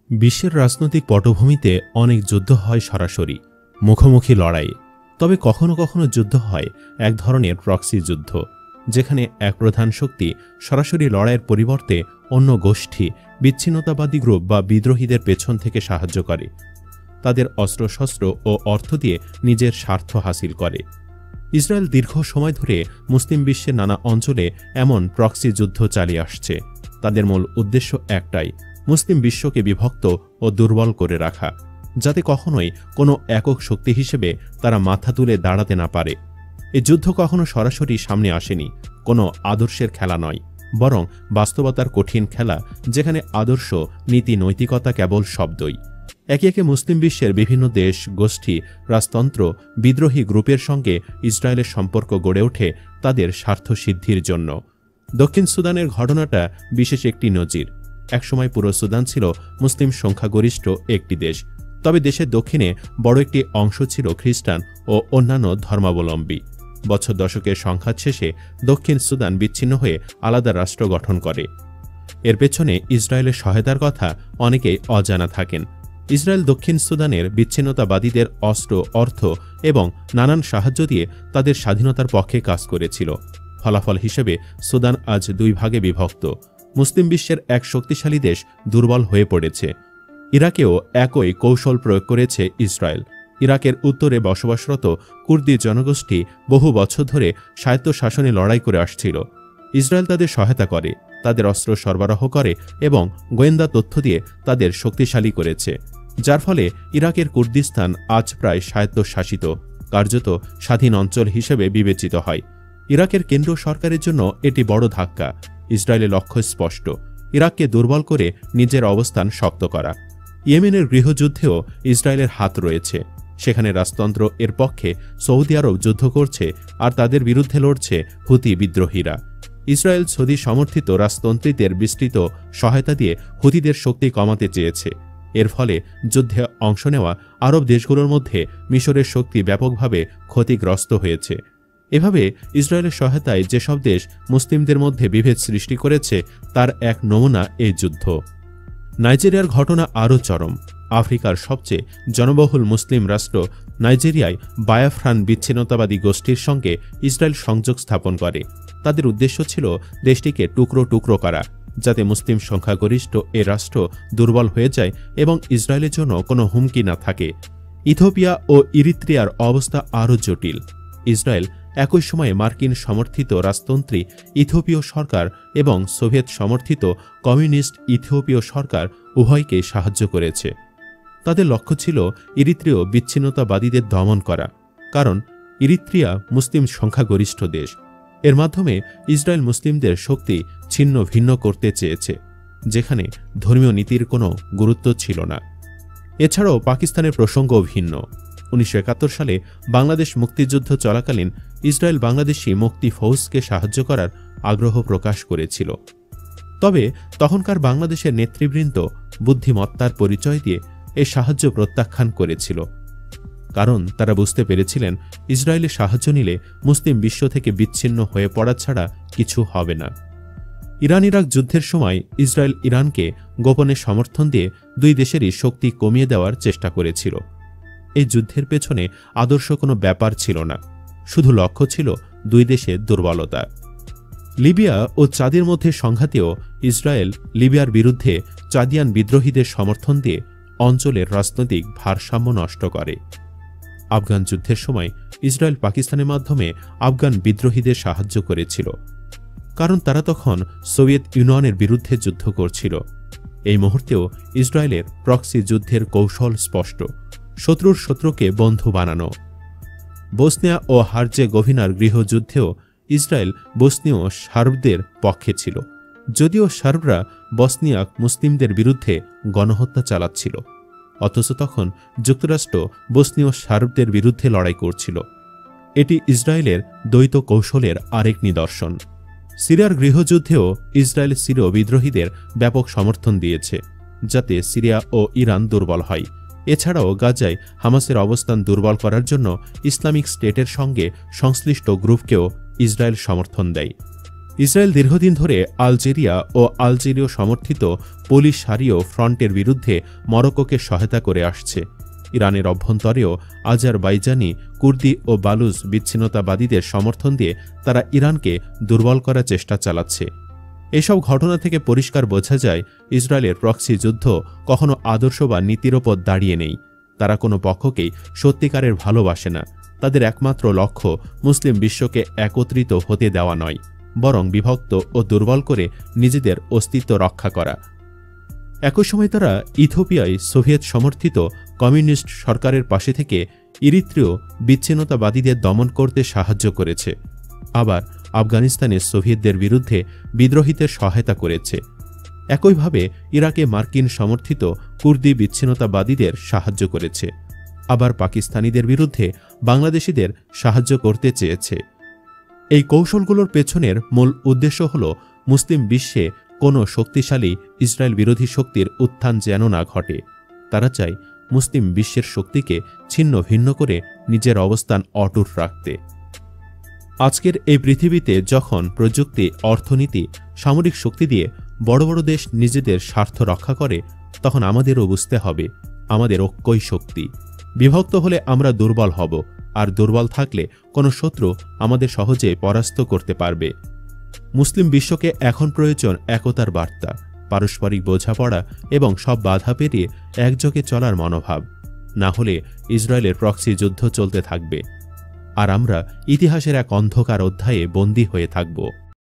বিশ্বের রাজনৈতিক পটভূমিতে অনেক যুদ্ধ হয় সরাসরি মুখোমুখি লড়াই, তবে কখনো কখনো যুদ্ধ হয় এক ধরনের প্রক্সি যুদ্ধ, যেখানে এক প্রধান শক্তি সরাসরি লড়াইয়ের পরিবর্তে অন্য গোষ্ঠী, বিচ্ছিন্নতাবাদী গ্রুপ বা বিদ্রোহীদের পেছন থেকে সাহায্য করে, তাদের অস্ত্রশস্ত্র ও অর্থ দিয়ে নিজের স্বার্থ হাসিল করে। ইসরায়েল দীর্ঘ সময় ধরে মুসলিম বিশ্বের নানা অঞ্চলে এমন প্রক্সি যুদ্ধ চালিয়ে আসছে। তাদের মূল উদ্দেশ্য একটাই, মুসলিম বিশ্বকে বিভক্ত ও দুর্বল করে রাখা, যাতে কখনোই কোনো একক শক্তি হিসেবে তারা মাথা তুলে দাঁড়াতে না পারে। এই যুদ্ধ কখনো সরাসরি সামনে আসেনি, কোনো আদর্শের খেলা নয়, বরং বাস্তবতার কঠিন খেলা, যেখানে আদর্শ, নীতি, নৈতিকতা কেবল শব্দই। একে একে মুসলিম বিশ্বের বিভিন্ন দেশ, গোষ্ঠী, রাজতন্ত্র, বিদ্রোহী গ্রুপের সঙ্গে ইসরায়েলের সম্পর্ক গড়ে ওঠে তাদের স্বার্থ সিদ্ধির জন্য। দক্ষিণ সুদানের ঘটনাটা বিশেষ একটি নজির। একসময় পুরো সুদান ছিল মুসলিম সংখ্যাগরিষ্ঠ একটি দেশ, তবে দেশের দক্ষিণে বড় একটি অংশ ছিল খ্রিস্টান ও অন্যান্য ধর্মাবলম্বী। বছর দশকের সংঘাত শেষে দক্ষিণ সুদান বিচ্ছিন্ন হয়ে আলাদা রাষ্ট্র গঠন করে। এর পেছনে ইসরায়েলের সহায়তার কথা অনেকেই অজানা থাকেন। ইসরায়েল দক্ষিণ সুদানের বিচ্ছিন্নতাবাদীদের অস্ত্র, অর্থ এবং নানান সাহায্য দিয়ে তাদের স্বাধীনতার পক্ষে কাজ করেছিল। ফলাফল হিসেবে সুদান আজ দুই ভাগে বিভক্ত। মুসলিম বিশ্বের এক শক্তিশালী দেশ দুর্বল হয়ে পড়েছে। ইরাকেও একই কৌশল প্রয়োগ করেছে ইসরায়েল। ইরাকের উত্তরে বসবাসরত কুর্দি জনগোষ্ঠী বহু বছর ধরে স্বায়ত্তশাসনে লড়াই করে আসছিল। ইসরায়েল তাদের সহায়তা করে, তাদের অস্ত্র সরবরাহ করে এবং গোয়েন্দা তথ্য দিয়ে তাদের শক্তিশালী করেছে, যার ফলে ইরাকের কুর্দিস্তান আজ প্রায় স্বায়ত্তশাসিত, কার্যত স্বাধীন অঞ্চল হিসেবে বিবেচিত হয়। ইরাকের কেন্দ্র সরকারের জন্য এটি বড় ধাক্কা। ইসরায়েলের লক্ষ্য স্পষ্ট, ইরাককে দুর্বল করে নিজের অবস্থান শক্ত করা। ইয়েমেনের গৃহযুদ্ধেও ইসরায়েলের হাত রয়েছে। সেখানে রাজতন্ত্র এর পক্ষে সৌদি আরব যুদ্ধ করছে, আর তাদের বিরুদ্ধে লড়ছে হুতি বিদ্রোহীরা। ইসরায়েল সৌদি সমর্থিত রাজতন্ত্রীদের বিস্তৃত সহায়তা দিয়ে হুতিদের শক্তি কমাতে চেয়েছে। এর ফলে যুদ্ধে অংশ নেওয়া আরব দেশগুলোর মধ্যে মিশরের শক্তি ব্যাপকভাবে ক্ষতিগ্রস্ত হয়েছে। এভাবে ইসরায়েলের সহায়তায় যেসব দেশ মুসলিমদের মধ্যে বিভেদ সৃষ্টি করেছে, তার এক নমুনা এই যুদ্ধ। নাইজেরিয়ার ঘটনা আরও চরম। আফ্রিকার সবচেয়ে জনবহুল মুসলিম রাষ্ট্র নাইজেরিয়ায় বায়াফ্রান বিচ্ছিন্নতাবাদী গোষ্ঠীর সঙ্গে ইসরায়েল সংযোগ স্থাপন করে। তাদের উদ্দেশ্য ছিল দেশটিকে টুকরো টুকরো করা, যাতে মুসলিম সংখ্যাগরিষ্ঠ এ রাষ্ট্র দুর্বল হয়ে যায় এবং ইসরায়েলের জন্য কোনো হুমকি না থাকে। ইথিওপিয়া ও ইরিত্রিয়ার অবস্থা আরও জটিল। ইসরায়েল একই সময়ে মার্কিন সমর্থিত রাজতন্ত্রী ইথিওপীয় সরকার এবং সোভিয়েত সমর্থিত কমিউনিস্ট ইথিওপীয় সরকার উভয়কে সাহায্য করেছে। তাদের লক্ষ্য ছিল ইরিত্রীয় বিচ্ছিন্নতাবাদীদের দমন করা, কারণ ইরিত্রিয়া মুসলিম সংখ্যাগরিষ্ঠ দেশ। এর মাধ্যমে ইসরায়েল মুসলিমদের শক্তি ছিন্ন ভিন্ন করতে চেয়েছে, যেখানে ধর্মীয় নীতির কোনো গুরুত্ব ছিল না। এছাড়াও পাকিস্তানের প্রসঙ্গও ভিন্ন। 1971 সালে বাংলাদেশ মুক্তিযুদ্ধ চলাকালীন ইসরায়েল বাংলাদেশি মুক্তি ফৌজকে সাহায্য করার আগ্রহ প্রকাশ করেছিল। তবে তখনকার বাংলাদেশের নেতৃবৃন্দ বুদ্ধিমত্তার পরিচয় দিয়ে এই সাহায্য প্রত্যাখ্যান করেছিল, কারণ তারা বুঝতে পেরেছিলেন ইসরায়েলের সাহায্য নিলে মুসলিম বিশ্ব থেকে বিচ্ছিন্ন হয়ে পড়া ছাড়া কিছু হবে না। ইরান ইরাক যুদ্ধের সময় ইসরায়েল ইরানকে গোপনে সমর্থন দিয়ে দুই দেশেরই শক্তি কমিয়ে দেওয়ার চেষ্টা করেছিল। এই যুদ্ধের পেছনে আদর্শ কোনো ব্যাপার ছিল না, শুধু লক্ষ্য ছিল দুই দেশের দুর্বলতা। লিবিয়া ও চাঁদের মধ্যে সংঘাতেও ইসরায়েল লিবিয়ার বিরুদ্ধে চাঁদিয়ান বিদ্রোহীদের সমর্থন দিয়ে অঞ্চলের রাজনৈতিক ভারসাম্য নষ্ট করে। আফগান যুদ্ধের সময় ইসরায়েল পাকিস্তানের মাধ্যমে আফগান বিদ্রোহীদের সাহায্য করেছিল, কারণ তারা তখন সোভিয়েত ইউনিয়নের বিরুদ্ধে যুদ্ধ করছিল। এই মুহূর্তেও ইসরায়েলের প্রক্সি যুদ্ধের কৌশল স্পষ্ট, শত্রুর শত্রুকে বন্ধু বানানো। বসনিয়া ও হার্জেগোভিনার গৃহযুদ্ধেও ইসরায়েল বসনীয় সার্বদের পক্ষে ছিল, যদিও সার্বরা বসনিয়াক মুসলিমদের বিরুদ্ধে গণহত্যা চালাচ্ছিল, অথচ তখন যুক্তরাষ্ট্র বসনীয় সার্বদের বিরুদ্ধে লড়াই করছিল। এটি ইসরায়েলের দ্বৈত কৌশলের আরেক নিদর্শন। সিরিয়ার গৃহযুদ্ধেও ইসরায়েল সিরীয় বিদ্রোহীদের ব্যাপক সমর্থন দিয়েছে, যাতে সিরিয়া ও ইরান দুর্বল হয়। এছাড়াও গাজায় হামাসের অবস্থান দুর্বল করার জন্য ইসলামিক স্টেটের সঙ্গে সংশ্লিষ্ট গ্রুপকেও ইসরায়েল সমর্থন দেয়। ইসরায়েল দীর্ঘদিন ধরে আলজেরিয়া ও আলজেরীয় সমর্থিত পোলিসারিও ফ্রন্টের বিরুদ্ধে মরক্কোকে সহায়তা করে আসছে। ইরানের অভ্যন্তরেও আজারবাইজানি, কুর্দি ও বালুচ বিচ্ছিন্নতাবাদীদের সমর্থন দিয়ে তারা ইরানকে দুর্বল করার চেষ্টা চালাচ্ছে। এসব ঘটনা থেকে পরিষ্কার বোঝা যায় ইসরায়েলের প্রক্সি যুদ্ধ কখনো আদর্শ বা নীতির ওপর দাঁড়িয়ে নেই। তারা কোনো পক্ষকেই সত্যিকারের ভালোবাসে না। তাদের একমাত্র লক্ষ্য মুসলিম বিশ্বকে একত্রিত হতে দেওয়া নয়, বরং বিভক্ত ও দুর্বল করে নিজেদের অস্তিত্ব রক্ষা করা। একই সময় তারা ইথিওপিয়ায় সোভিয়েত সমর্থিত কমিউনিস্ট সরকারের পাশে থেকে ইরিত্রীয় বিচ্ছিন্নতাবাদীদের দমন করতে সাহায্য করেছে। আবার আফগানিস্তানে সোভিয়েতদের বিরুদ্ধে বিদ্রোহীদের সহায়তা করেছে। একইভাবে ইরাকে মার্কিন সমর্থিত কুর্দি বিচ্ছিন্নতাবাদীদের সাহায্য করেছে। আবার পাকিস্তানিদের বিরুদ্ধে বাংলাদেশিদের সাহায্য করতে চেয়েছে। এই কৌশলগুলোর পেছনের মূল উদ্দেশ্য হল মুসলিম বিশ্বে কোনো শক্তিশালী ইসরায়েল বিরোধী শক্তির উত্থান যেন না ঘটে। তারা চায় মুসলিম বিশ্বের শক্তিকে ছিন্ন ভিন্ন করে নিজের অবস্থান অটুট রাখতে। আজকের এই পৃথিবীতে যখন প্রযুক্তি, অর্থনীতি, সামরিক শক্তি দিয়ে বড় বড় দেশ নিজেদের স্বার্থ রক্ষা করে, তখন আমাদেরও বুঝতে হবে আমাদের ঐক্যই শক্তি। বিভক্ত হলে আমরা দুর্বল হব, আর দুর্বল থাকলে কোনো শত্রু আমাদের সহজে পরাস্ত করতে পারবে। মুসলিম বিশ্বকে এখন প্রয়োজন একতার বার্তা, পারস্পরিক বোঝাপড়া এবং সব বাধা পেরিয়ে একযোগে চলার মনোভাব। না হলে ইসরায়েলের প্রক্সি যুদ্ধ চলতে থাকবে, আর আমরা ইতিহাসের এক অন্ধকার অধ্যায়ে বন্দী হয়ে থাকব।